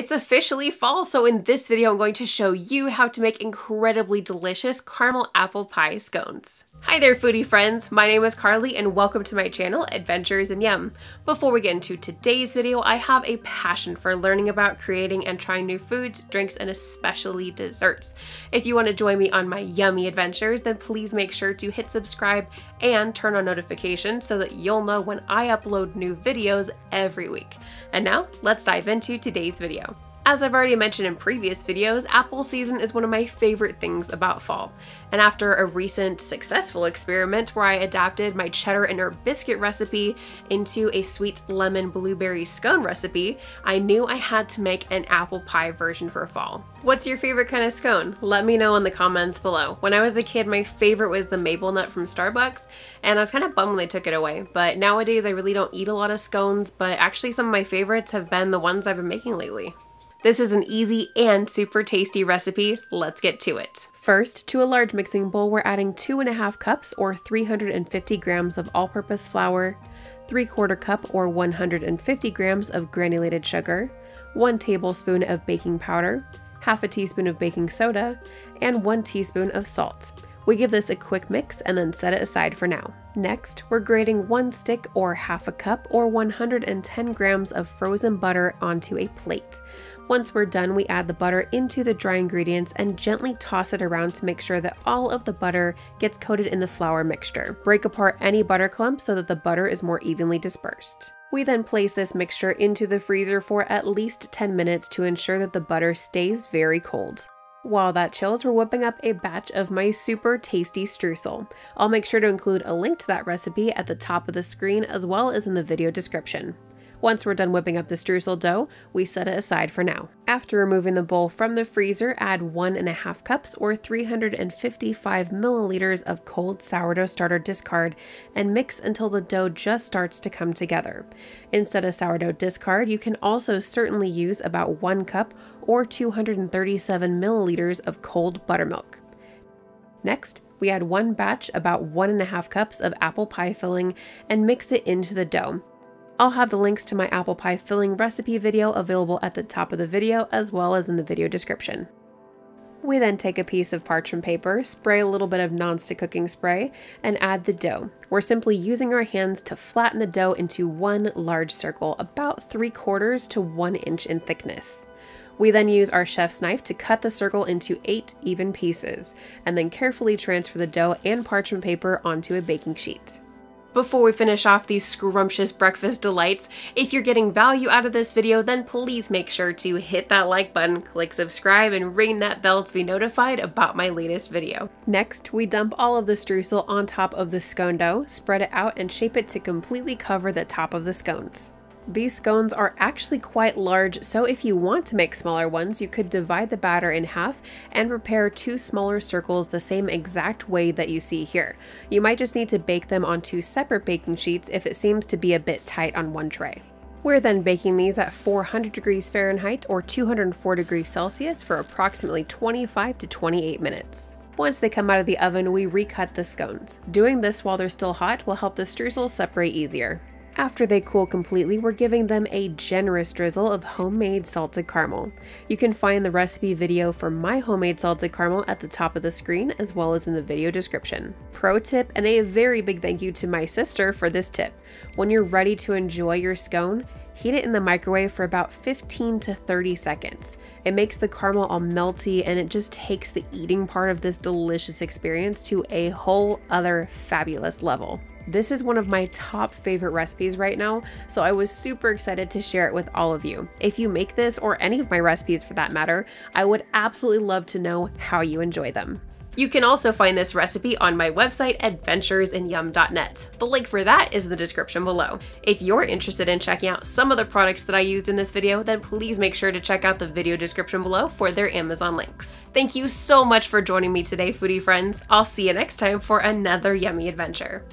It's officially fall, so in this video I'm going to show you how to make incredibly delicious caramel apple pie scones. Hi there foodie friends, my name is Carly and welcome to my channel, Adventures in Yum. Before we get into today's video, I have a passion for learning about creating and trying new foods, drinks, and especially desserts. If you want to join me on my yummy adventures, then please make sure to hit subscribe and turn on notifications so that you'll know when I upload new videos every week. And now, let's dive into today's video. As I've already mentioned in previous videos, apple season is one of my favorite things about fall. And after a recent successful experiment where I adapted my cheddar and herb biscuit recipe into a sweet lemon blueberry scone recipe, I knew I had to make an apple pie version for fall. What's your favorite kind of scone? Let me know in the comments below. When I was a kid, my favorite was the maple nut from Starbucks, and I was kind of bummed when they took it away. But nowadays I really don't eat a lot of scones, but actually some of my favorites have been the ones I've been making lately. This is an easy and super tasty recipe. Let's get to it. First, to a large mixing bowl, we're adding 2.5 cups or 350 grams of all-purpose flour, 3/4 cup or 150 grams of granulated sugar, 1 tablespoon of baking powder, half a teaspoon of baking soda, and 1 teaspoon of salt. We give this a quick mix and then set it aside for now. Next, we're grating 1 stick or half a cup or 110 grams of frozen butter onto a plate. Once we're done, we add the butter into the dry ingredients and gently toss it around to make sure that all of the butter gets coated in the flour mixture. Break apart any butter clumps so that the butter is more evenly dispersed. We then place this mixture into the freezer for at least 10 minutes to ensure that the butter stays very cold. While that chills, we're whipping up a batch of my super tasty streusel. I'll make sure to include a link to that recipe at the top of the screen as well as in the video description. Once we're done whipping up the streusel dough, we set it aside for now. After removing the bowl from the freezer, add 1.5 cups or 355 milliliters of cold sourdough starter discard and mix until the dough just starts to come together. Instead of sourdough discard, you can also certainly use about 1 cup or 237 milliliters of cold buttermilk. Next, we add 1 batch, about 1.5 cups of apple pie filling and mix it into the dough. I'll have the links to my apple pie filling recipe video available at the top of the video as well as in the video description. We then take a piece of parchment paper, spray a little bit of nonstick cooking spray, and add the dough. We're simply using our hands to flatten the dough into one large circle, about 3/4 to 1 inch in thickness. We then use our chef's knife to cut the circle into 8 even pieces, and then carefully transfer the dough and parchment paper onto a baking sheet. Before we finish off these scrumptious breakfast delights, if you're getting value out of this video, then please make sure to hit that like button, click subscribe, and ring that bell to be notified about my latest video. Next, we dump all of the streusel on top of the scone dough, spread it out, and shape it to completely cover the top of the scones. These scones are actually quite large, so if you want to make smaller ones, you could divide the batter in half and prepare 2 smaller circles the same exact way that you see here. You might just need to bake them on 2 separate baking sheets if it seems to be a bit tight on one tray. We're then baking these at 400 degrees Fahrenheit or 204 degrees Celsius for approximately 25 to 28 minutes. Once they come out of the oven, we recut the scones. Doing this while they're still hot will help the streusel separate easier. After they cool completely, we're giving them a generous drizzle of homemade salted caramel. You can find the recipe video for my homemade salted caramel at the top of the screen as well as in the video description. Pro tip, and a very big thank you to my sister for this tip. When you're ready to enjoy your scone, heat it in the microwave for about 15 to 30 seconds. It makes the caramel all melty and it just takes the eating part of this delicious experience to a whole other fabulous level. This is one of my top favorite recipes right now, so I was super excited to share it with all of you. If you make this, or any of my recipes for that matter, I would absolutely love to know how you enjoy them. You can also find this recipe on my website, adventuresinyum.net. The link for that is in the description below. If you're interested in checking out some of the products that I used in this video, then please make sure to check out the video description below for their Amazon links. Thank you so much for joining me today, foodie friends. I'll see you next time for another yummy adventure.